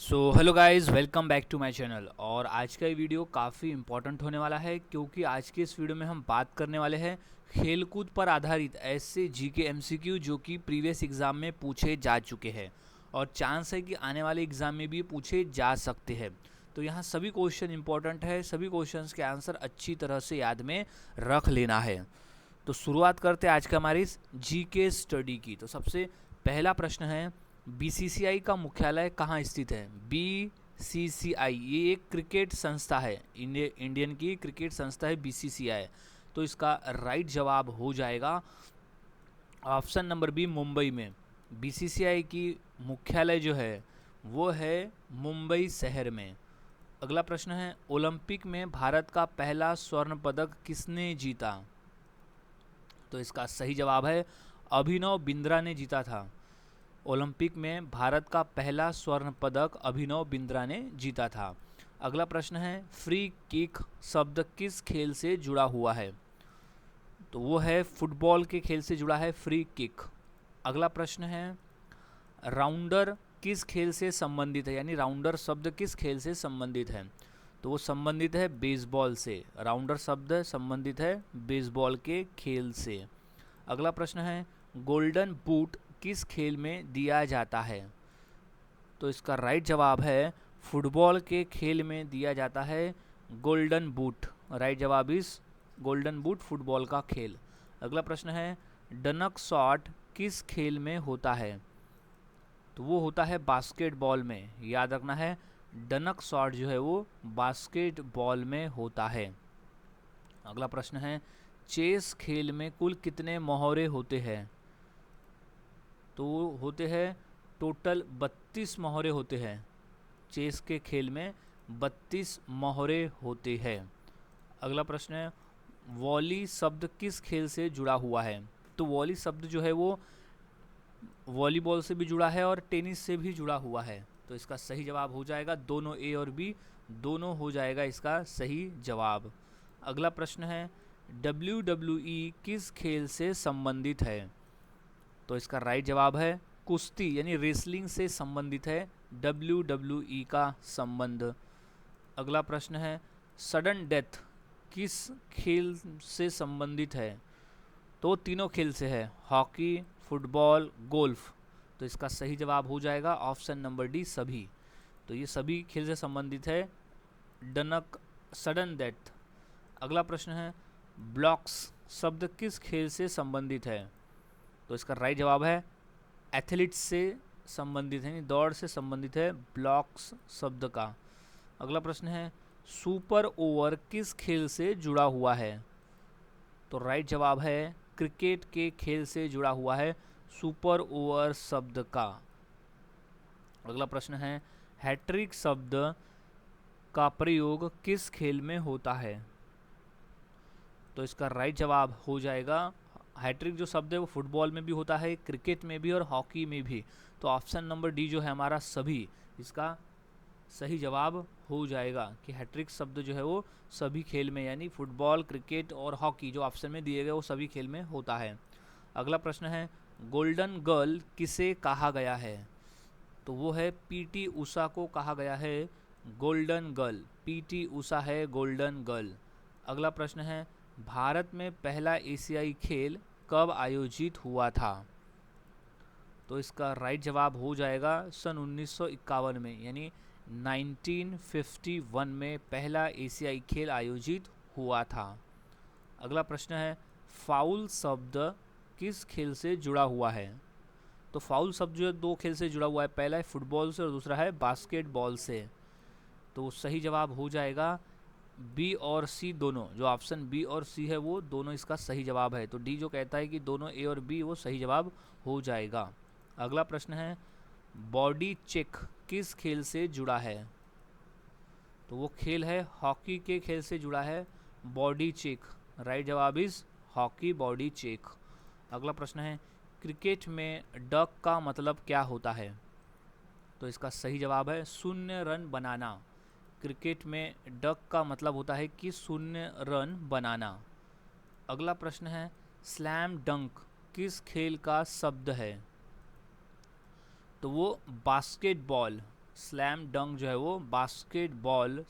So hello guys, welcome back to my channel. और आज का ये वीडियो काफ़ी इम्पोर्टेंट होने वाला है क्योंकि आज के इस वीडियो में हम बात करने वाले हैं खेलकूद पर आधारित ऐसे जीके एमसीक्यू जो कि प्रीवियस एग्ज़ाम में पूछे जा चुके हैं और चांस है कि आने वाले एग्ज़ाम में भी पूछे जा सकते हैं। तो यहाँ सभी क्वेश्चन इंपॉर्टेंट है, सभी क्वेश्चंस के आंसर अच्छी तरह से याद में रख लेना है। तो शुरुआत करते हैं आज का हमारी इस जीके स्टडी की। तो सबसे पहला प्रश्न है, बीसीसीआई का मुख्यालय कहाँ स्थित है? बीसीसीआई ये एक क्रिकेट संस्था है, इंडियन की क्रिकेट संस्था है बीसीसीआई। तो इसका राइट जवाब हो जाएगा ऑप्शन नंबर बी, मुंबई में। बीसीसीआई की मुख्यालय जो है वो है मुंबई शहर में। अगला प्रश्न है, ओलंपिक में भारत का पहला स्वर्ण पदक किसने जीता? तो इसका सही जवाब है अभिनव बिंद्रा ने जीता था। ओलंपिक में भारत का पहला स्वर्ण पदक अभिनव बिंद्रा ने जीता था। अगला प्रश्न है, फ्री किक शब्द किस खेल से जुड़ा हुआ है? तो वो है फुटबॉल के खेल से जुड़ा है फ्री किक। अगला प्रश्न है, राउंडर किस खेल से संबंधित है, यानी राउंडर शब्द किस खेल से संबंधित है? तो वो संबंधित है बेसबॉल से। राउंडर शब्द संबंधित है बेसबॉल के खेल से। अगला प्रश्न है, गोल्डन बूट किस खेल में दिया जाता है? तो इसका राइट जवाब है फुटबॉल के खेल में दिया जाता है गोल्डन बूट। राइट जवाब इस गोल्डन बूट फुटबॉल का खेल। अगला प्रश्न है, डनक शॉट किस खेल में होता है? तो वो होता है बास्केटबॉल में। याद रखना है, डनक शॉट जो है वो बास्केटबॉल में होता है। अगला प्रश्न है, चेस खेल में कुल कितने मोहरे होते हैं? तो होते हैं टोटल 32 मोहरे होते हैं। चेस के खेल में 32 मोहरे होते हैं। अगला प्रश्न है, वॉली शब्द किस खेल से जुड़ा हुआ है? तो वॉली शब्द जो है वो वॉलीबॉल से भी जुड़ा है और टेनिस से भी जुड़ा हुआ है। तो इसका सही जवाब हो जाएगा दोनों, ए और बी दोनों हो जाएगा इसका सही जवाब। अगला प्रश्न है, WWE किस खेल से संबंधित है? तो इसका राइट जवाब है कुश्ती, यानी रेसलिंग से संबंधित है WWE का संबंध। अगला प्रश्न है, सडन डेथ किस खेल से संबंधित है? तो तीनों खेल से है, हॉकी, फुटबॉल, गोल्फ। तो इसका सही जवाब हो जाएगा ऑप्शन नंबर डी, सभी। तो ये सभी खेल से संबंधित है डनक सडन डेथ। अगला प्रश्न है, ब्लॉक्स शब्द किस खेल से संबंधित है? तो इसका राइट जवाब है एथलीट्स से संबंधित है, यानी दौड़ से संबंधित है ब्लॉक्स शब्द का। अगला प्रश्न है, सुपर ओवर किस खेल से जुड़ा हुआ है? तो राइट जवाब है क्रिकेट के खेल से जुड़ा हुआ है सुपर ओवर शब्द का। अगला प्रश्न है, हैट्रिक शब्द का प्रयोग किस खेल में होता है? तो इसका राइट जवाब हो जाएगा, हैट्रिक जो शब्द है वो फुटबॉल में भी होता है, क्रिकेट में भी और हॉकी में भी। तो ऑप्शन नंबर डी जो है हमारा सभी, इसका सही जवाब हो जाएगा कि हैट्रिक शब्द जो है वो सभी खेल में, यानी फुटबॉल, क्रिकेट और हॉकी जो ऑप्शन में दिए गए वो सभी खेल में होता है। अगला प्रश्न है, गोल्डन गर्ल किसे कहा गया है? तो वो है पीटी उषा को कहा गया है गोल्डन गर्ल। पीटी उषा है गोल्डन गर्ल। अगला प्रश्न है, भारत में पहला एशियाई खेल कब आयोजित हुआ था? तो इसका राइट जवाब हो जाएगा सन 1951 में, यानी 1951 में पहला एशियाई खेल आयोजित हुआ था। अगला प्रश्न है, फाउल शब्द किस खेल से जुड़ा हुआ है? तो फाउल शब्द जो है दो खेल से जुड़ा हुआ है, पहला है फुटबॉल से और दूसरा है बास्केटबॉल से। तो सही जवाब हो जाएगा बी और सी दोनों, जो ऑप्शन बी और सी है वो दोनों इसका सही जवाब है। तो डी जो कहता है कि दोनों ए और बी वो सही जवाब हो जाएगा। अगला प्रश्न है, बॉडी चेक किस खेल से जुड़ा है? तो वो खेल है हॉकी के खेल से जुड़ा है बॉडी चेक। राइट जवाब इज हॉकी, बॉडी चेक। अगला प्रश्न है, क्रिकेट में डक का मतलब क्या होता है? तो इसका सही जवाब है शून्य रन बनाना। क्रिकेट में डक का मतलब होता है कि शून्य रन बनाना। अगला प्रश्न है, स्लैम डंक किस खेल का शब्द है? तो वो बास्केटबॉल, स्लैम डंक जो है वो बास्केटबॉल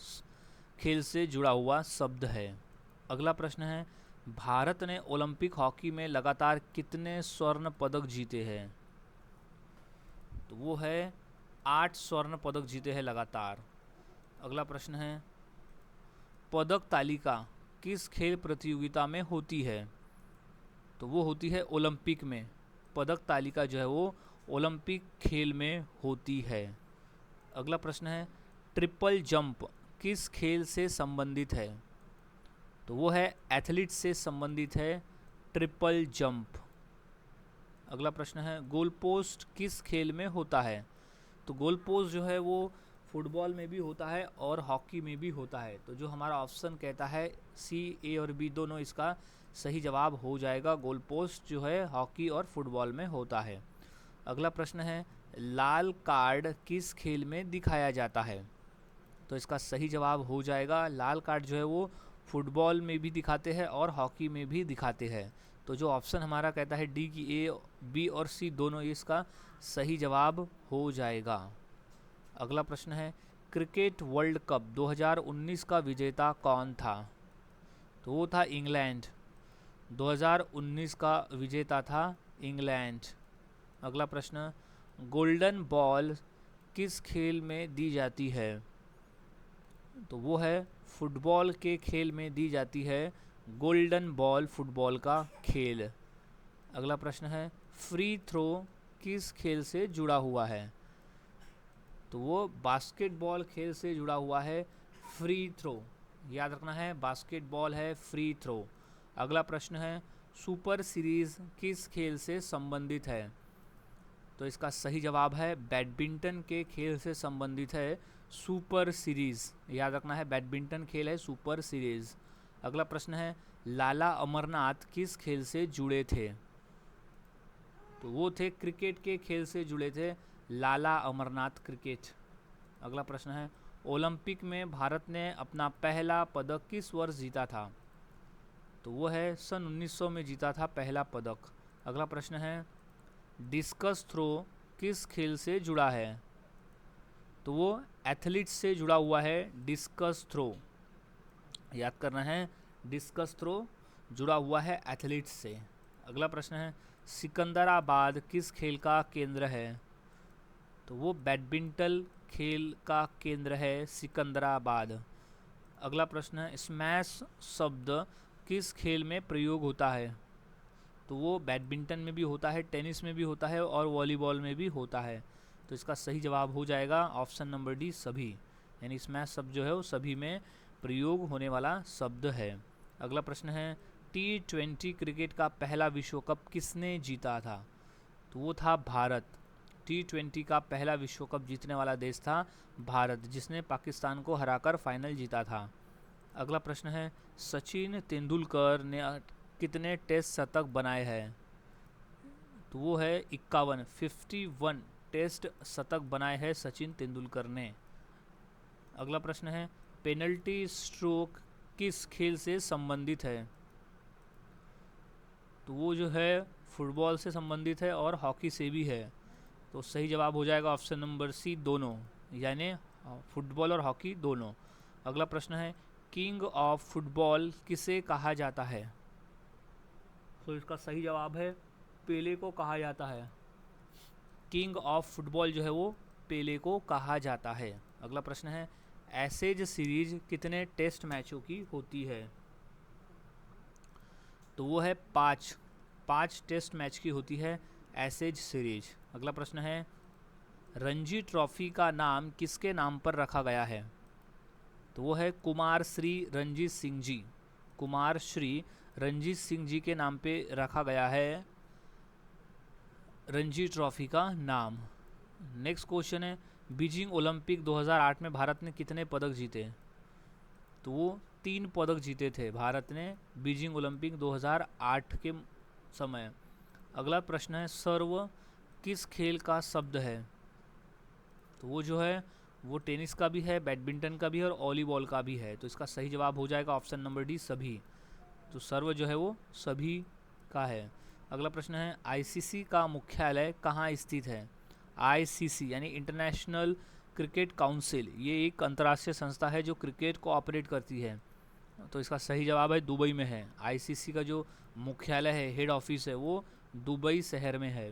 खेल से जुड़ा हुआ शब्द है। अगला प्रश्न है, भारत ने ओलंपिक हॉकी में लगातार कितने स्वर्ण पदक जीते हैं? तो वो है 8 स्वर्ण पदक जीते हैं लगातार। अगला प्रश्न है, पदक तालिका किस खेल प्रतियोगिता में होती है? तो वो होती है ओलंपिक में। पदक तालिका जो है वो ओलंपिक खेल में होती है। अगला प्रश्न है, ट्रिपल जंप किस खेल से संबंधित है? तो वो है एथलीट से संबंधित है ट्रिपल जंप। अगला प्रश्न है, गोल पोस्ट किस खेल में होता है? तो गोल पोस्ट जो है वो फुटबॉल में भी होता है और हॉकी में भी होता है। तो जो हमारा ऑप्शन कहता है सी, ए और बी दोनों इसका सही जवाब हो जाएगा। गोल पोस्ट जो है हॉकी और फुटबॉल में होता है। अगला प्रश्न है, लाल कार्ड किस खेल में दिखाया जाता है? तो इसका सही जवाब हो जाएगा, लाल कार्ड जो है वो फुटबॉल में भी दिखाते हैं और हॉकी में भी दिखाते हैं। तो जो ऑप्शन हमारा कहता है डी की ए, बी और सी दोनों इसका सही जवाब हो जाएगा। अगला प्रश्न है, क्रिकेट वर्ल्ड कप 2019 का विजेता कौन था? तो वो था इंग्लैंड। 2019 का विजेता था इंग्लैंड। अगला प्रश्न, गोल्डन बॉल किस खेल में दी जाती है? तो वो है फुटबॉल के खेल में दी जाती है गोल्डन बॉल, फुटबॉल का खेल। अगला प्रश्न है, फ्री थ्रो किस खेल से जुड़ा हुआ है? तो वो बास्केटबॉल खेल से जुड़ा हुआ है फ्री थ्रो। याद रखना है, बास्केटबॉल है फ्री थ्रो। अगला प्रश्न है, सुपर सीरीज किस खेल से संबंधित है? तो इसका सही जवाब है बैडमिंटन के खेल से संबंधित है सुपर सीरीज। याद रखना है, बैडमिंटन खेल है सुपर सीरीज। अगला प्रश्न है, लाला अमरनाथ किस खेल से जुड़े थे? तो वो थे क्रिकेट के खेल से जुड़े थे, लाला अमरनाथ क्रिकेट। अगला प्रश्न है, ओलंपिक में भारत ने अपना पहला पदक किस वर्ष जीता था? तो वो है सन 1900 में जीता था पहला पदक। अगला प्रश्न है, डिस्कस थ्रो किस खेल से जुड़ा है? तो वो एथलीट से जुड़ा हुआ है डिस्कस थ्रो। याद करना है, डिस्कस थ्रो जुड़ा हुआ है एथलीट से। अगला प्रश्न है, सिकंदराबाद किस खेल का केंद्र है? तो वो बैडमिंटन खेल का केंद्र है सिकंदराबाद। अगला प्रश्न है, स्मैश शब्द किस खेल में प्रयोग होता है? तो वो बैडमिंटन में भी होता है, टेनिस में भी होता है और वॉलीबॉल में भी होता है। तो इसका सही जवाब हो जाएगा ऑप्शन नंबर डी, सभी। यानी स्मैश शब्द जो है वो सभी में प्रयोग होने वाला शब्द है। अगला प्रश्न है, T20 क्रिकेट का पहला विश्व कप किसने जीता था? तो वो था भारत। T20 का पहला विश्व कप जीतने वाला देश था भारत, जिसने पाकिस्तान को हराकर फाइनल जीता था। अगला प्रश्न है, सचिन तेंदुलकर ने कितने टेस्ट शतक बनाए हैं? तो वो है 51 टेस्ट शतक बनाए हैं सचिन तेंदुलकर ने। अगला प्रश्न है, पेनल्टी स्ट्रोक किस खेल से संबंधित है? तो वो जो है फुटबॉल से संबंधित है और हॉकी से भी है। तो सही जवाब हो जाएगा ऑप्शन नंबर सी, दोनों, यानी फुटबॉल और हॉकी दोनों। अगला प्रश्न है, किंग ऑफ फुटबॉल किसे कहा जाता है? तो इसका सही जवाब है पेले को कहा जाता है। किंग ऑफ फुटबॉल जो है वो पेले को कहा जाता है। अगला प्रश्न है, एशेज सीरीज कितने टेस्ट मैचों की होती है? तो वो है 5 टेस्ट मैच की होती है एशेज सीरीज। अगला प्रश्न है, रणजी ट्रॉफी का नाम किसके नाम पर रखा गया है? तो वो है कुमार श्री रणजीत सिंह जी। कुमार श्री रणजीत सिंह जी के नाम पे रखा गया है रणजी ट्रॉफी का नाम। नेक्स्ट क्वेश्चन है, बीजिंग ओलंपिक 2008 में भारत ने कितने पदक जीते? तो वो 3 पदक जीते थे भारत ने बीजिंग ओलंपिक 2008 के समय। अगला प्रश्न है, सर्व किस खेल का शब्द है? तो वो जो है वो टेनिस का भी है, बैडमिंटन का भी है और वॉलीबॉल का भी है। तो इसका सही जवाब हो जाएगा ऑप्शन नंबर डी, सभी। तो सर्व जो है वो सभी का है। अगला प्रश्न है, आईसीसी का मुख्यालय कहाँ स्थित है? आईसीसी यानी इंटरनेशनल क्रिकेट काउंसिल, ये एक अंतर्राष्ट्रीय संस्था है जो क्रिकेट को ऑपरेट करती है। तो इसका सही जवाब है दुबई में है। आईसीसी का जो मुख्यालय है, हेड ऑफिस है, वो दुबई शहर में है।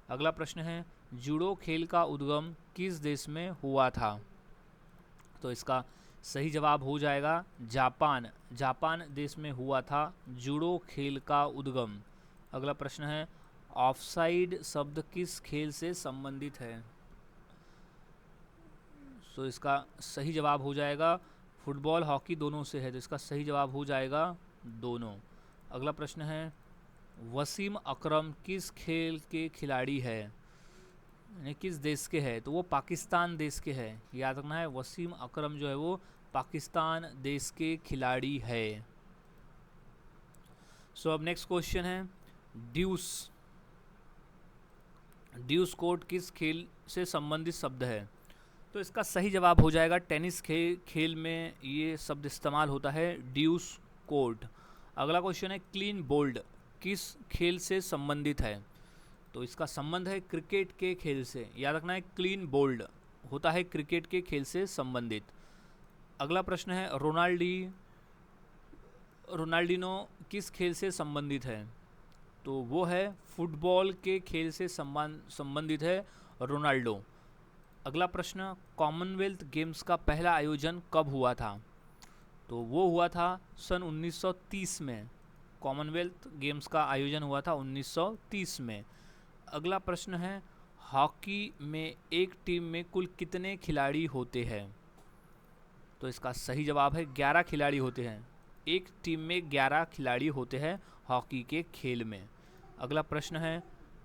अगला प्रश्न है, जूडो खेल का उद्गम किस देश में हुआ था? तो इसका सही जवाब हो जाएगा जापान। जापान देश में हुआ था जूडो खेल का उद्गम। अगला प्रश्न है, ऑफसाइड शब्द किस खेल से संबंधित है? तो इसका सही जवाब हो जाएगा फुटबॉल हॉकी दोनों से है, तो इसका सही जवाब हो जाएगा दोनों। अगला प्रश्न है, वसीम अकरम किस खेल के खिलाड़ी है, यानी किस देश के है? तो वो पाकिस्तान देश के है। याद रखना है, वसीम अकरम जो है वो पाकिस्तान देश के खिलाड़ी है। सो अब नेक्स्ट क्वेश्चन है, ड्यूस। ड्यूस कोर्ट किस खेल से संबंधित शब्द है? तो इसका सही जवाब हो जाएगा टेनिस खेल में ये शब्द इस्तेमाल होता है, ड्यूस कोर्ट। अगला क्वेश्चन है, क्लीन बोल्ड किस खेल से संबंधित है? तो इसका संबंध है क्रिकेट के खेल से। याद रखना है, क्लीन बोल्ड होता है क्रिकेट के खेल से संबंधित। अगला प्रश्न है, रोनाल्डिनो किस खेल से संबंधित है? तो वो है फुटबॉल के खेल से संबंधित है रोनाल्डो। अगला प्रश्न, कॉमनवेल्थ गेम्स का पहला आयोजन कब हुआ था? तो वो हुआ था सन 1930 में। कॉमनवेल्थ गेम्स का आयोजन हुआ था 1930 में। अगला प्रश्न है, हॉकी में एक टीम में कुल कितने खिलाड़ी होते हैं? तो इसका सही जवाब है 11 खिलाड़ी होते हैं। एक टीम में 11 खिलाड़ी होते हैं हॉकी के खेल में। अगला प्रश्न है,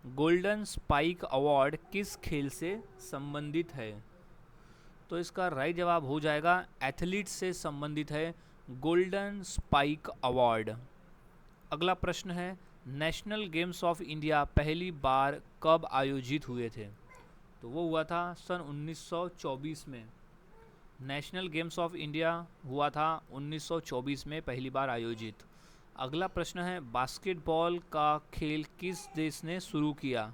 गोल्डन स्पाइक अवार्ड किस खेल से संबंधित है? तो इसका राइट जवाब हो जाएगा एथलीट से संबंधित है गोल्डन स्पाइक अवार्ड। अगला प्रश्न है, नेशनल गेम्स ऑफ इंडिया पहली बार कब आयोजित हुए थे? तो वो हुआ था सन 1924 में। नेशनल गेम्स ऑफ इंडिया हुआ था 1924 में पहली बार आयोजित। अगला प्रश्न है, बास्केटबॉल का खेल किस देश ने शुरू किया?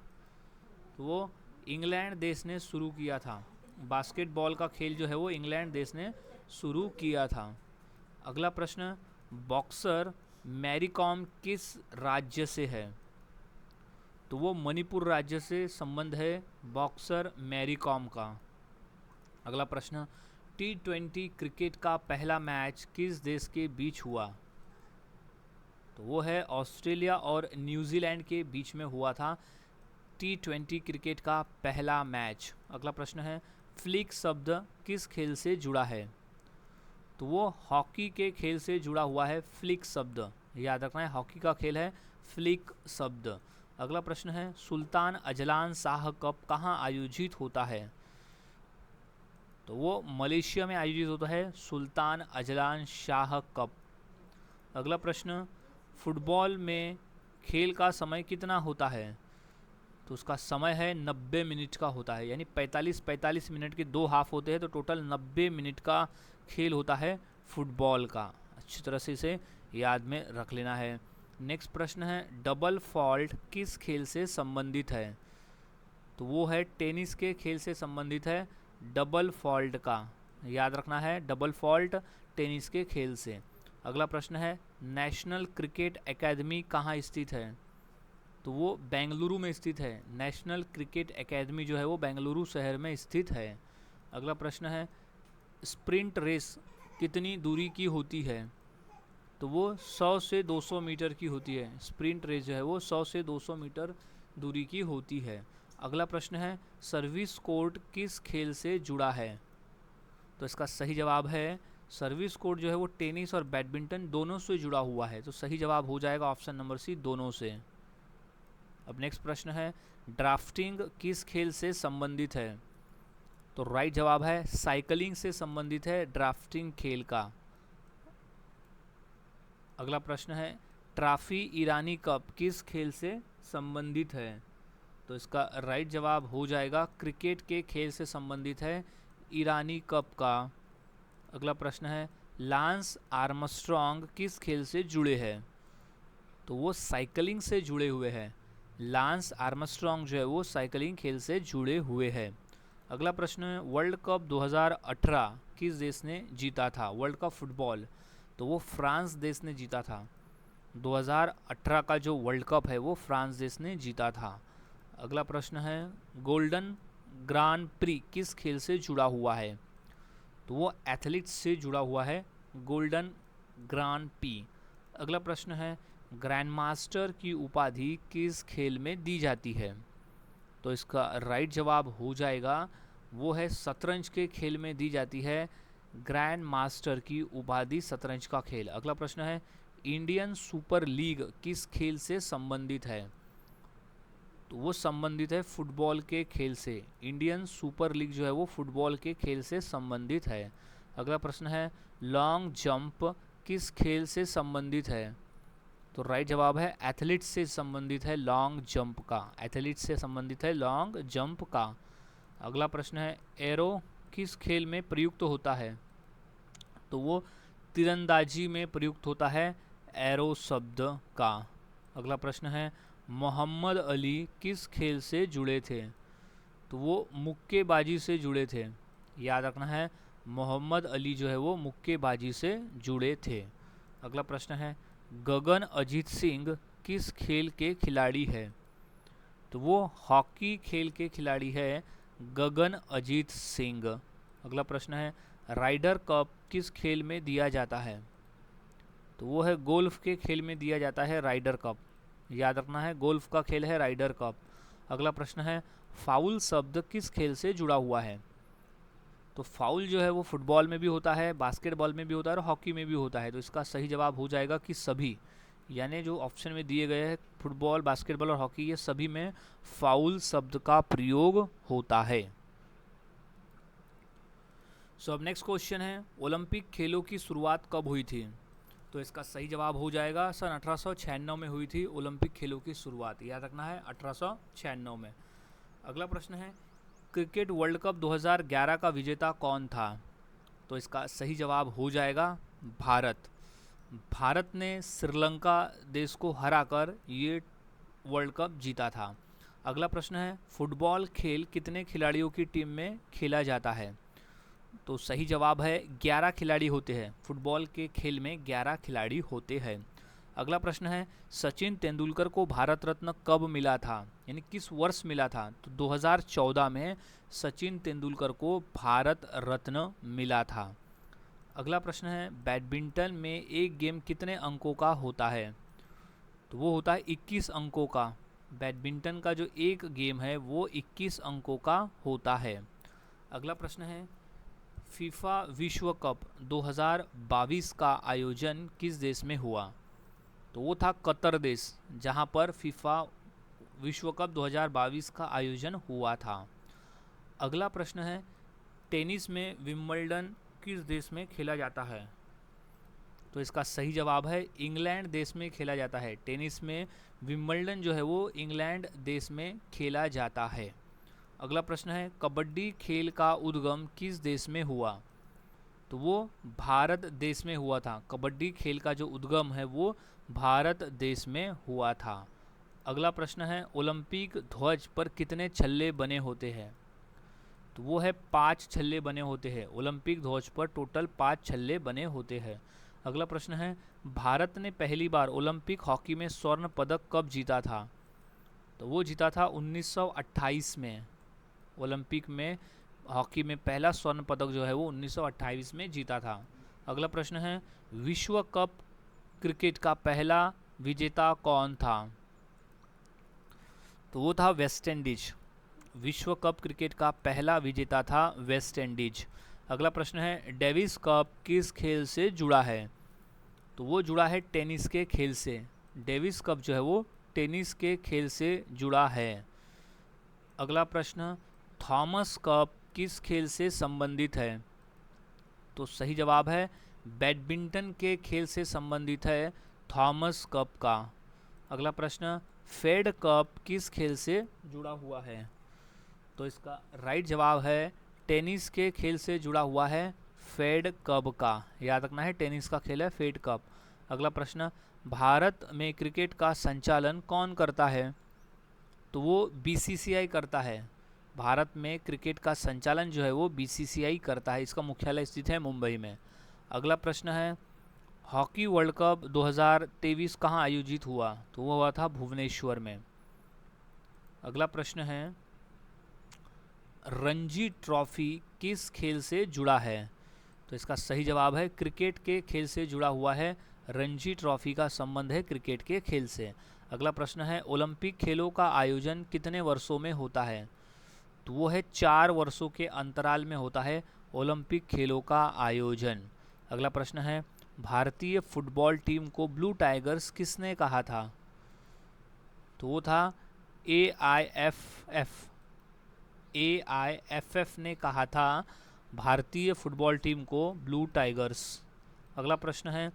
तो वो इंग्लैंड देश ने शुरू किया था। बास्केटबॉल का खेल जो है वो इंग्लैंड देश ने शुरू किया था। अगला प्रश्न, बॉक्सर मैरी कॉम किस राज्य से है? तो वो मणिपुर राज्य से संबंध है बॉक्सर मैरी कॉम का। अगला प्रश्न, T20 क्रिकेट का पहला मैच किस देश के बीच हुआ? तो वो है ऑस्ट्रेलिया और न्यूजीलैंड के बीच में हुआ था T20 क्रिकेट का पहला मैच। अगला प्रश्न है, फ्लिक शब्द किस खेल से जुड़ा है? तो वो हॉकी के खेल से जुड़ा हुआ है फ्लिक शब्द। याद रखना है, हॉकी का खेल है फ्लिक शब्द। अगला प्रश्न है, सुल्तान अजलान शाह कप कहाँ आयोजित होता है? तो वो मलेशिया में आयोजित होता है सुल्तान अजलान शाह कप। अगला प्रश्न, फुटबॉल में खेल का समय कितना होता है? तो उसका समय है 90 मिनट का होता है, यानी 45 मिनट के 2 हाफ होते हैं, तो टोटल 90 मिनट का खेल होता है फुटबॉल का। अच्छी तरह से इसे याद में रख लेना है। नेक्स्ट प्रश्न है, डबल फॉल्ट किस खेल से संबंधित है? तो वो है टेनिस के खेल से संबंधित है डबल फॉल्ट का। याद रखना है, डबल फॉल्ट टेनिस के खेल से। अगला प्रश्न है, नेशनल क्रिकेट एकेडमी कहाँ स्थित है? तो वो बेंगलुरु में स्थित है। नेशनल क्रिकेट एकेडमी जो है वो बेंगलुरु शहर में स्थित है। अगला प्रश्न है, स्प्रिंट रेस कितनी दूरी की होती है? तो वो 100 से 200 मीटर की होती है। स्प्रिंट रेस जो है वो 100 से 200 मीटर दूरी की होती है। अगला प्रश्न है, सर्विस कोर्ट किस खेल से जुड़ा है? तो इसका सही जवाब है, सर्विस कोर्ट जो है वो टेनिस और बैडमिंटन दोनों से जुड़ा हुआ है। तो सही जवाब हो जाएगा ऑप्शन नंबर सी, दोनों से। अब नेक्स्ट प्रश्न है, ड्राफ्टिंग किस खेल से संबंधित है? तो राइट जवाब है साइकिलिंग से संबंधित है ड्राफ्टिंग खेल का। अगला प्रश्न है, ट्रॉफी ईरानी कप किस खेल से संबंधित है? तो इसका राइट जवाब हो जाएगा क्रिकेट के खेल से संबंधित है ईरानी कप का। अगला प्रश्न है, लांस आर्मस्ट्रॉन्ग किस खेल से जुड़े हैं? तो वो साइकिलिंग से जुड़े हुए हैं। लांस आर्मस्ट्रॉन्ग जो है वो साइकिलिंग खेल से जुड़े हुए हैं। अगला प्रश्न है वर्ल्ड कप 2018 किस देश ने जीता था? वर्ल्ड कप फुटबॉल, तो वो फ्रांस देश ने जीता था। 2018 का जो वर्ल्ड कप है वो फ्रांस देश ने जीता था। अगला प्रश्न है गोल्डन ग्रांड प्री किस खेल से जुड़ा हुआ है? तो वो एथलीट्स से जुड़ा हुआ है, गोल्डन ग्रांड प्री। अगला प्रश्न है ग्रैंड मास्टर की उपाधि किस खेल में दी जाती है? तो इसका राइट जवाब हो जाएगा वो है शतरंज के खेल में दी जाती है ग्रैंड मास्टर की उपाधि, शतरंज का खेल। अगला प्रश्न है इंडियन सुपर लीग किस खेल से संबंधित है? तो वो संबंधित है फुटबॉल के खेल से। इंडियन सुपर लीग जो है वो फुटबॉल के खेल से संबंधित है। अगला प्रश्न है लॉन्ग जंप किस खेल से संबंधित है? तो राइट जवाब है एथलीट्स से संबंधित है लॉन्ग जंप का, एथलीट्स से संबंधित है लॉन्ग जंप का। अगला प्रश्न है एरो किस खेल में प्रयुक्त होता है? तो वो तीरंदाजी में प्रयुक्त होता है एरो शब्द का। अगला प्रश्न है मोहम्मद अली किस खेल से जुड़े थे? तो वो मुक्केबाजी से जुड़े थे। याद रखना है मोहम्मद अली जो है वो मुक्केबाजी से जुड़े थे। अगला प्रश्न है गगन अजीत सिंह किस खेल के खिलाड़ी है? तो वो हॉकी खेल के खिलाड़ी है गगन अजीत सिंह। अगला प्रश्न है राइडर कप किस खेल में दिया जाता है? तो वो है गोल्फ के खेल में दिया जाता है राइडर कप। याद रखना है गोल्फ का खेल है राइडर कप। अगला प्रश्न है फाउल शब्द किस खेल से जुड़ा हुआ है? तो फाउल जो है वो फुटबॉल में भी होता है, बास्केटबॉल में भी होता है और हॉकी में भी होता है। तो इसका सही जवाब हो जाएगा कि सभी, यानी जो ऑप्शन में दिए गए हैं फुटबॉल, बास्केटबॉल और हॉकी, ये सभी में फाउल शब्द का प्रयोग होता है। सो अब नेक्स्ट क्वेश्चन है ओलंपिक खेलों की शुरुआत कब हुई थी? तो इसका सही जवाब हो जाएगा सन 1896 में हुई थी ओलंपिक खेलों की शुरुआत। याद रखना है 1896 में। अगला प्रश्न है क्रिकेट वर्ल्ड कप 2011 का विजेता कौन था? तो इसका सही जवाब हो जाएगा भारत। भारत ने श्रीलंका देश को हराकर ये वर्ल्ड कप जीता था। अगला प्रश्न है फुटबॉल खेल कितने खिलाड़ियों की टीम में खेला जाता है? तो सही जवाब है 11 खिलाड़ी होते हैं। फुटबॉल के खेल में 11 खिलाड़ी होते हैं। अगला प्रश्न है सचिन तेंदुलकर को भारत रत्न कब मिला था, यानी किस वर्ष मिला था? तो 2014 में सचिन तेंदुलकर को भारत रत्न मिला था। अगला प्रश्न है बैडमिंटन में एक गेम कितने अंकों का होता है? तो वो होता है 21 अंकों का। बैडमिंटन का जो एक गेम है वो 21 अंकों का होता है। अगला प्रश्न है फीफा विश्व कप 2022 का आयोजन किस देश में हुआ? तो वो था कतर देश, जहां पर फीफा विश्व कप 2022 का आयोजन हुआ था। अगला प्रश्न है टेनिस में विंबलडन किस देश में खेला जाता है? तो इसका सही जवाब है इंग्लैंड देश में खेला जाता है। टेनिस में विंबलडन जो है वो इंग्लैंड देश में खेला जाता है। अगला प्रश्न है कबड्डी खेल का उद्गम किस देश में हुआ? तो वो भारत देश में हुआ था। कबड्डी खेल का जो उद्गम है वो भारत देश में हुआ था। अगला प्रश्न है ओलंपिक ध्वज पर कितने छल्ले बने होते हैं? तो वो है 5 छल्ले बने होते हैं। ओलंपिक ध्वज पर टोटल 5 छल्ले बने होते हैं। अगला प्रश्न है भारत ने पहली बार ओलंपिक हॉकी में स्वर्ण पदक कब जीता था? तो वो जीता था 1928 में। ओलंपिक में हॉकी में पहला स्वर्ण पदक जो है वो 1928 में जीता था। अगला प्रश्न है विश्व कप क्रिकेट का पहला विजेता कौन था? तो वो था वेस्ट इंडीज। विश्व कप क्रिकेट का पहला विजेता था वेस्ट इंडीज। अगला प्रश्न है डेविस कप किस खेल से जुड़ा है? तो वो जुड़ा है टेनिस के खेल से। डेविस कप जो है वो टेनिस के खेल से जुड़ा है। अगला प्रश्न थॉमस कप किस खेल से संबंधित है? तो सही जवाब है बैडमिंटन के खेल से संबंधित है थॉमस कप का। अगला प्रश्न फेड कप किस खेल से जुड़ा हुआ है? तो इसका राइट जवाब है टेनिस के खेल से जुड़ा हुआ है फेड कप का। याद रखना है टेनिस का खेल है फेड कप। अगला प्रश्न भारत में क्रिकेट का संचालन कौन करता है? तो वो बीसीसीआई करता है। भारत में क्रिकेट का संचालन जो है वो बीसीसीआई करता है, इसका मुख्यालय स्थित है मुंबई में। अगला प्रश्न है, हॉकी वर्ल्ड कप 2023 कहाँ आयोजित हुआ? तो वो हुआ था भुवनेश्वर में। अगला प्रश्न है, रणजी ट्रॉफी किस खेल से जुड़ा है? तो इसका सही जवाब है क्रिकेट के खेल से जुड़ा हुआ है। रणजी ट्रॉफी का संबंध है क्रिकेट के खेल से। अगला प्रश्न है, ओलंपिक खेलों का आयोजन कितने वर्षों में होता है? तो वो है 4 वर्षों के अंतराल में होता है ओलंपिक खेलों का आयोजन। अगला प्रश्न है, भारतीय फुटबॉल टीम को ब्लू टाइगर्स किसने कहा था? तो वो था AIFF। AIFF ने कहा था भारतीय फुटबॉल टीम को ब्लू टाइगर्स। अगला प्रश्न है,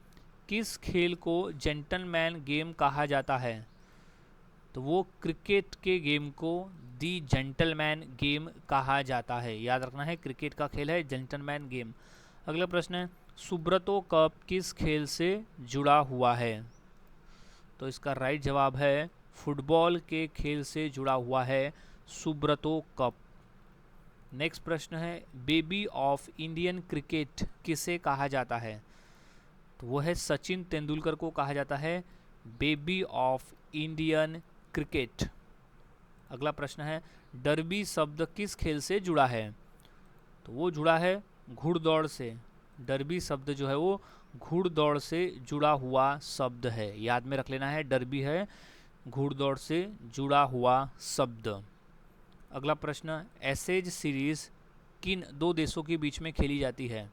किस खेल को जेंटलमैन गेम कहा जाता है? तो वो क्रिकेट के गेम को दी जेंटलमैन गेम कहा जाता है। याद रखना है, क्रिकेट का खेल है जेंटलमैन गेम। अगला प्रश्न है, सुब्रतो कप किस खेल से जुड़ा हुआ है? तो इसका राइट जवाब है फुटबॉल के खेल से जुड़ा हुआ है सुब्रतो कप। नेक्स्ट प्रश्न है, बेबी ऑफ इंडियन क्रिकेट किसे कहा जाता है? तो वो है सचिन तेंदुलकर को कहा जाता है बेबी ऑफ इंडियन क्रिकेट। अगला प्रश्न है, डर्बी शब्द किस खेल से जुड़ा है? तो वो जुड़ा है घुड़दौड़ से। डर्बी शब्द जो है वो घुड़दौड़ से जुड़ा हुआ शब्द है, याद में रख लेना है, डर्बी है घुड़दौड़ से जुड़ा हुआ शब्द। अगला प्रश्न, एसेज सीरीज किन 2 देशों के बीच में खेली जाती है?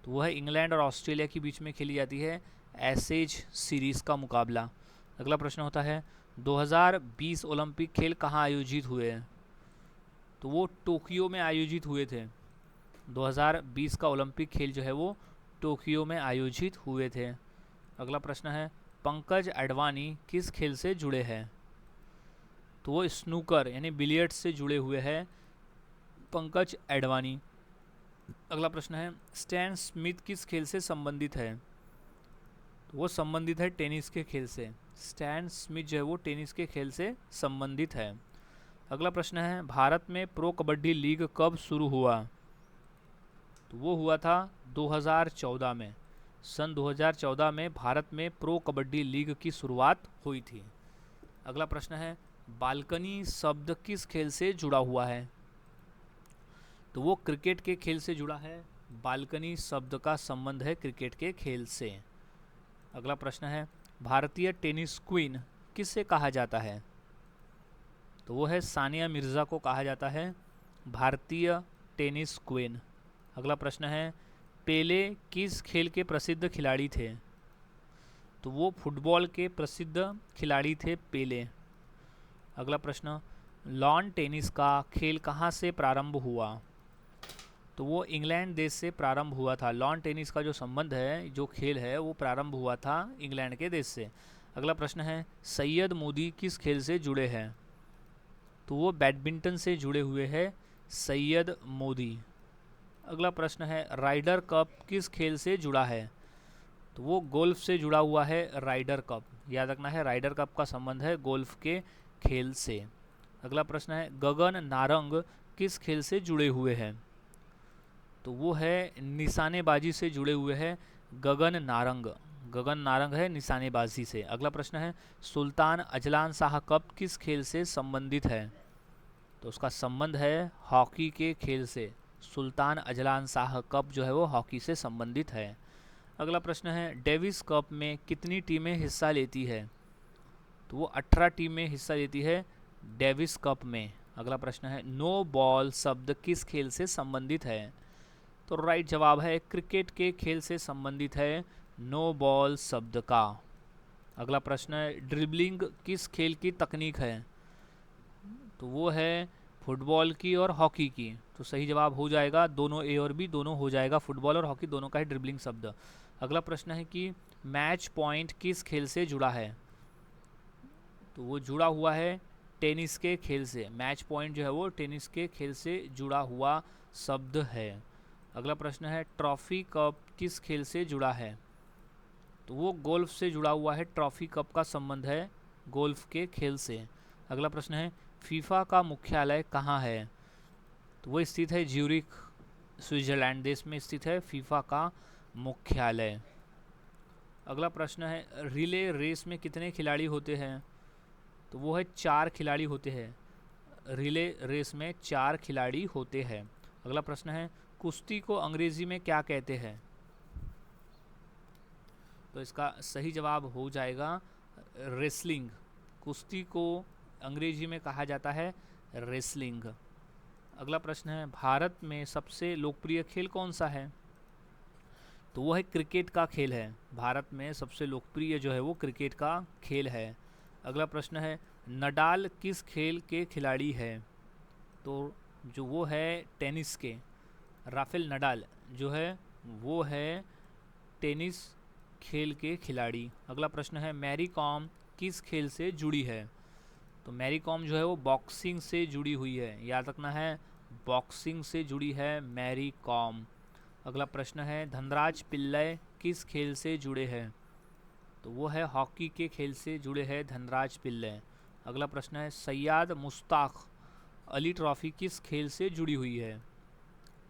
तो वह है इंग्लैंड और ऑस्ट्रेलिया के बीच में खेली जाती है एसेज सीरीज का मुकाबला। अगला प्रश्न होता है, 2020 ओलंपिक खेल कहाँ आयोजित हुए हैं? तो वो टोक्यो में आयोजित हुए थे। 2020 का ओलंपिक खेल जो है वो टोक्यो में आयोजित हुए थे। अगला प्रश्न है, पंकज अडवाणी किस खेल से जुड़े हैं? तो वो स्नूकर यानी बिलियर्ड्स से जुड़े हुए हैं पंकज अडवाणी। अगला प्रश्न है, स्टैन स्मिथ किस खेल से संबंधित है? तो वो संबंधित है टेनिस के खेल से। स्टैन स्मिथ जो है वो टेनिस के खेल से संबंधित है। अगला प्रश्न है, भारत में प्रो कबड्डी लीग कब शुरू हुआ? तो वो हुआ था 2014 में। सन 2014 में भारत में प्रो कबड्डी लीग की शुरुआत हुई थी। अगला प्रश्न है, बालकनी शब्द किस खेल से जुड़ा हुआ है? तो वो क्रिकेट के खेल से जुड़ा है। बालकनी शब्द का संबंध है क्रिकेट के खेल से। अगला प्रश्न है, भारतीय टेनिस क्वीन किससे कहा जाता है? तो वो है सानिया मिर्ज़ा को कहा जाता है भारतीय टेनिस क्वीन। अगला प्रश्न है, पेले किस खेल के प्रसिद्ध खिलाड़ी थे? तो वो फुटबॉल के प्रसिद्ध खिलाड़ी थे पेले। अगला प्रश्न, लॉन टेनिस का खेल कहाँ से प्रारंभ हुआ? तो वो इंग्लैंड देश से प्रारंभ हुआ था। लॉन टेनिस का जो संबंध है, जो खेल है, वो प्रारंभ हुआ था इंग्लैंड के देश से। अगला प्रश्न है, सैयद मोदी किस खेल से जुड़े हैं? तो वो बैडमिंटन से जुड़े हुए हैं सैयद मोदी। अगला प्रश्न है, राइडर कप किस खेल से जुड़ा है? तो वो गोल्फ से जुड़ा हुआ है राइडर कप। याद रखना है, राइडर कप का संबंध है गोल्फ के खेल से। अगला प्रश्न है, गगन नारंग किस खेल से जुड़े हुए हैं? तो वो है निशानेबाजी से जुड़े हुए हैं गगन नारंग। गगन नारंग है निशानेबाजी से। अगला प्रश्न है, सुल्तान अजलान शाह कप किस खेल से संबंधित है? तो उसका संबंध है हॉकी के खेल से। सुल्तान अजलान शाह कप जो है वो हॉकी से संबंधित है। अगला प्रश्न है, डेविस कप में कितनी टीमें हिस्सा लेती है? तो वो 18 टीमें हिस्सा लेती है डेविस कप में। अगला प्रश्न है, नो बॉल शब्द किस खेल से संबंधित है? तो राइट जवाब है क्रिकेट के खेल से संबंधित है नो बॉल शब्द का। अगला प्रश्न है, ड्रिबलिंग किस खेल की तकनीक है? तो वो है फुटबॉल की और हॉकी की। तो सही जवाब हो जाएगा दोनों, ए और बी दोनों हो जाएगा, फुटबॉल और हॉकी दोनों का है ड्रिबलिंग शब्द। अगला प्रश्न है कि मैच पॉइंट किस खेल से जुड़ा है? तो वो जुड़ा हुआ है टेनिस के खेल से। मैच पॉइंट जो है वो टेनिस के खेल से जुड़ा हुआ शब्द है। अगला प्रश्न है, ट्रॉफी कप किस खेल से जुड़ा है? तो वो गोल्फ से जुड़ा हुआ है। ट्रॉफी कप का संबंध है गोल्फ के खेल से। अगला प्रश्न है, फीफा का मुख्यालय कहाँ है? तो वो स्थित है ज्यूरिख, स्विट्जरलैंड देश में स्थित है फीफा का मुख्यालय। अगला प्रश्न है, रिले रेस में कितने खिलाड़ी होते हैं? तो वो है 4 खिलाड़ी होते हैं। रिले रेस में 4 खिलाड़ी होते हैं। अगला प्रश्न है, कुश्ती को अंग्रेजी में क्या कहते हैं? तो इसका सही जवाब हो जाएगा रेसलिंग। कुश्ती को अंग्रेजी में कहा जाता है रेसलिंग। अगला प्रश्न है, भारत में सबसे लोकप्रिय खेल कौन सा है? तो वो है क्रिकेट का खेल है। भारत में सबसे लोकप्रिय जो है वो क्रिकेट का खेल है। अगला प्रश्न है, नडाल किस खेल के खिलाड़ी है? तो जो वो है टेनिस के। राफेल नडाल जो है वो है टेनिस खेल के खिलाड़ी। अगला प्रश्न है, मैरी कॉम किस खेल से जुड़ी है? तो मैरी कॉम जो है वो बॉक्सिंग से जुड़ी हुई है, याद रखना है, बॉक्सिंग से जुड़ी है मैरी कॉम। अगला प्रश्न है, धनराज पिल्लई किस खेल से जुड़े हैं? तो वो है हॉकी के खेल से जुड़े हैं धनराज पिल्लई। अगला प्रश्न है, सैयद मुश्ताक अली ट्रॉफी किस खेल से जुड़ी हुई है?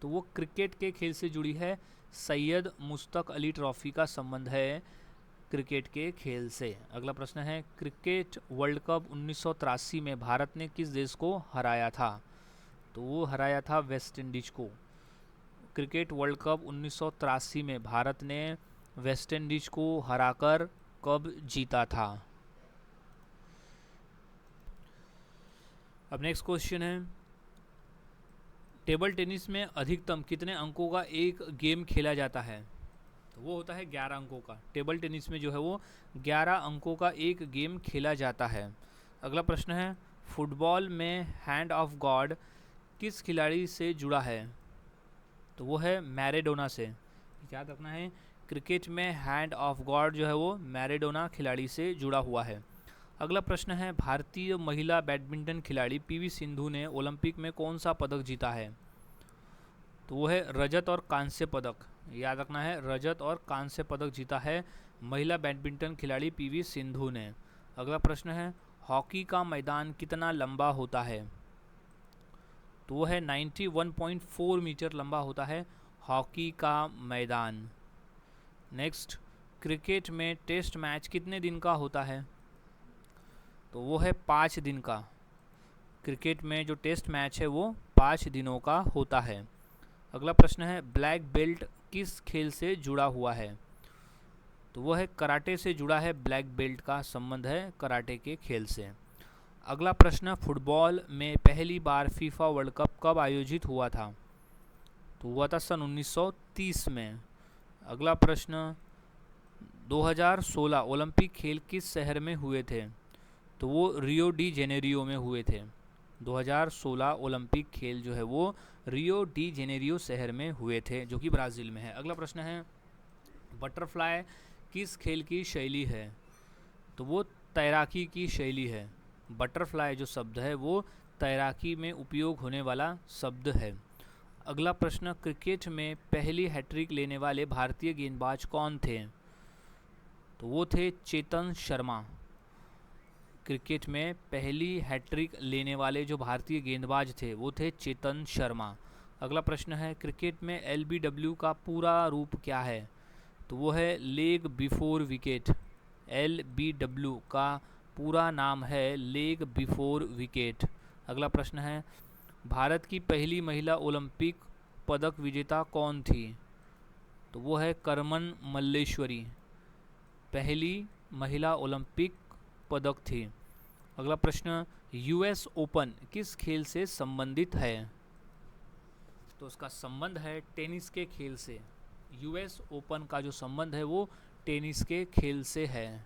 तो वो क्रिकेट के खेल से जुड़ी है। सैयद मुश्ताक अली ट्रॉफी का संबंध है क्रिकेट के खेल से। अगला प्रश्न है, क्रिकेट वर्ल्ड कप 1983 में भारत ने किस देश को हराया था? तो वो हराया था वेस्ट इंडीज को। क्रिकेट वर्ल्ड कप 1983 में भारत ने वेस्ट इंडीज को हराकर कब जीता था? अब नेक्स्ट क्वेश्चन है, टेबल टेनिस में अधिकतम कितने अंकों का एक गेम खेला जाता है? तो वो होता है 11 अंकों का। टेबल टेनिस में जो है वो 11 अंकों का एक गेम खेला जाता है। अगला प्रश्न है, फुटबॉल में हैंड ऑफ गॉड किस खिलाड़ी से जुड़ा है? तो वो है मैराडोना से। याद रखना है, क्रिकेट में हैंड ऑफ गॉड जो है वो मैराडोना खिलाड़ी से जुड़ा हुआ है। अगला प्रश्न है, भारतीय महिला बैडमिंटन खिलाड़ी पीवी सिंधु ने ओलंपिक में कौन सा पदक जीता है? तो वो है रजत और कांस्य पदक। याद रखना है, रजत और कांस्य पदक जीता है महिला बैडमिंटन खिलाड़ी पीवी सिंधु ने। अगला प्रश्न है, हॉकी का मैदान कितना लंबा होता है? तो वो है 91.4 मीटर लंबा होता है हॉकी का मैदान। नेक्स्ट, क्रिकेट में टेस्ट मैच कितने दिन का होता है? तो वो है 5 दिन का। क्रिकेट में जो टेस्ट मैच है वो 5 दिनों का होता है। अगला प्रश्न है, ब्लैक बेल्ट किस खेल से जुड़ा हुआ है? तो वो है कराटे से जुड़ा है। ब्लैक बेल्ट का संबंध है कराटे के खेल से। अगला प्रश्न, फुटबॉल में पहली बार फीफा वर्ल्ड कप कब आयोजित हुआ था? तो हुआ था सन 1930 में। अगला प्रश्न, 2016 ओलंपिक खेल किस शहर में हुए थे? तो वो रियो डी जेनेरियो में हुए थे। 2016 ओलंपिक खेल जो है वो रियो डी जेनेरियो शहर में हुए थे, जो कि ब्राज़ील में है। अगला प्रश्न है, बटरफ्लाई किस खेल की शैली है? तो वो तैराकी की शैली है। बटरफ्लाई जो शब्द है वो तैराकी में उपयोग होने वाला शब्द है। अगला प्रश्न, क्रिकेट में पहली हैट्रिक लेने वाले भारतीय गेंदबाज कौन थे? तो वो थे चेतन शर्मा। क्रिकेट में पहली हैट्रिक लेने वाले जो भारतीय गेंदबाज थे वो थे चेतन शर्मा। अगला प्रश्न है, क्रिकेट में LBW का पूरा रूप क्या है? तो वो है लेग बिफोर विकेट। LBW का पूरा नाम है लेग बिफोर विकेट। अगला प्रश्न है, भारत की पहली महिला ओलंपिक पदक विजेता कौन थी? तो वो है करमन मल्लेश्वरी, पहली महिला ओलंपिक पदक थी। अगला प्रश्न, US ओपन किस खेल से संबंधित है? तो उसका संबंध है टेनिस के खेल से। US ओपन का जो संबंध है वो टेनिस के खेल से है।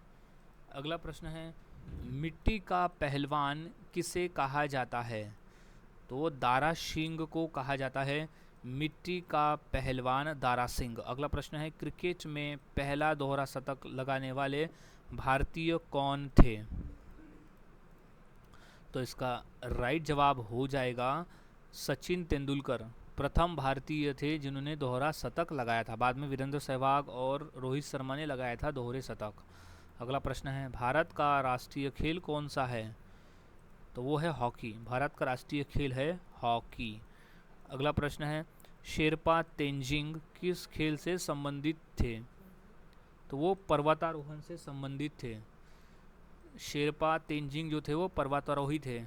अगला प्रश्न है, मिट्टी का पहलवान किसे कहा जाता है? तो वो दारा सिंह को कहा जाता है मिट्टी का पहलवान दारा सिंह। अगला प्रश्न है, क्रिकेट में पहला दोहरा शतक लगाने वाले भारतीय कौन थे? तो इसका राइट जवाब हो जाएगा सचिन तेंदुलकर। प्रथम भारतीय थे जिन्होंने दोहरा शतक लगाया था। बाद में वीरेंद्र सहवाग और रोहित शर्मा ने लगाया था दोहरे शतक। अगला प्रश्न है, भारत का राष्ट्रीय खेल कौन सा है? तो वो है हॉकी। भारत का राष्ट्रीय खेल है हॉकी। अगला प्रश्न है, शेरपा तेंजिंग किस खेल से संबंधित थे? तो वो पर्वतारोहण से संबंधित थे। शेरपा तेंजिंग जो थे वो पर्वतारोही थे।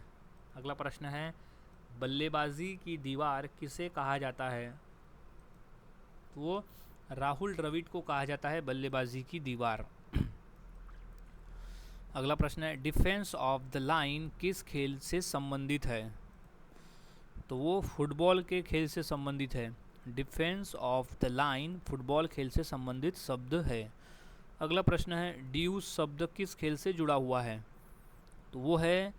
अगला प्रश्न है, बल्लेबाजी की दीवार किसे कहा जाता है? तो वो राहुल द्रविड़ को कहा जाता है बल्लेबाजी की दीवार। अगला प्रश्न है, डिफेंस ऑफ द लाइन किस खेल से संबंधित है? तो वो फुटबॉल के खेल से संबंधित है। Defence of the line football खेल से संबंधित शब्द है। अगला प्रश्न है, ड्यूस शब्द किस खेल से जुड़ा हुआ है? तो वो है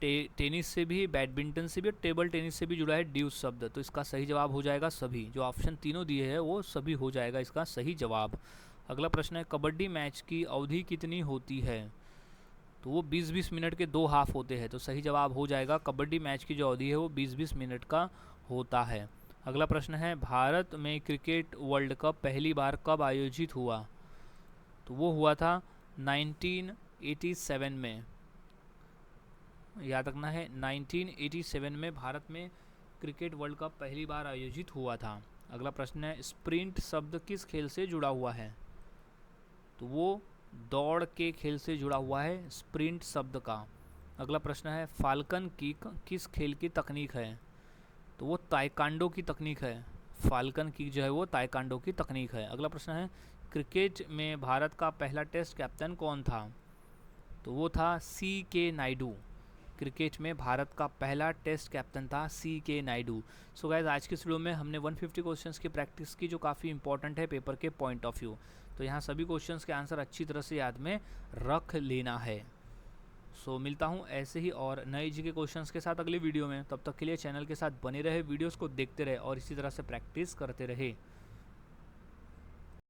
टेनिस से भी, बैडमिंटन से भी और टेबल टेनिस से भी जुड़ा है ड्यूस शब्द। तो इसका सही जवाब हो जाएगा सभी। जो ऑप्शन तीनों दिए हैं वो सभी हो जाएगा इसका सही जवाब। अगला प्रश्न है, कबड्डी मैच की अवधि कितनी होती है? तो वो 20-20 मिनट के 2 हाफ होते हैं। तो सही जवाब हो जाएगा, कबड्डी मैच की जो अवधि है वो 20-20 मिनट का होता है। अगला प्रश्न है, भारत में क्रिकेट वर्ल्ड कप पहली बार कब आयोजित हुआ? तो वो हुआ था 1987 में। याद रखना है, 1987 में भारत में क्रिकेट वर्ल्ड कप पहली बार आयोजित हुआ था। अगला प्रश्न है, स्प्रिंट शब्द किस खेल से जुड़ा हुआ है? तो वो दौड़ के खेल से जुड़ा हुआ है स्प्रिंट शब्द का। अगला प्रश्न है, फाल्कन किक किस खेल की तकनीक है? तो वो ताइक्वांडो की तकनीक है। फाल्कन किक जो है वो ताइक्वांडो की तकनीक है। अगला प्रश्न है, क्रिकेट में भारत का पहला टेस्ट कैप्टन कौन था? तो वो था CK नायडू। क्रिकेट में भारत का पहला टेस्ट कैप्टन था CK नायडू। सो गाइस, आज के इस वीडियो में हमने 150 क्वेश्चंस की प्रैक्टिस की जो काफ़ी इंपॉर्टेंट है पेपर के पॉइंट ऑफ व्यू। तो यहाँ सभी क्वेश्चंस के आंसर अच्छी तरह से याद में रख लेना है। सो मिलता हूँ ऐसे ही और नए जी के क्वेश्चंस के साथ अगली वीडियो में। तब तक के लिए चैनल के साथ बने रहे, वीडियोज़ को देखते रहे और इसी तरह से प्रैक्टिस करते रहे।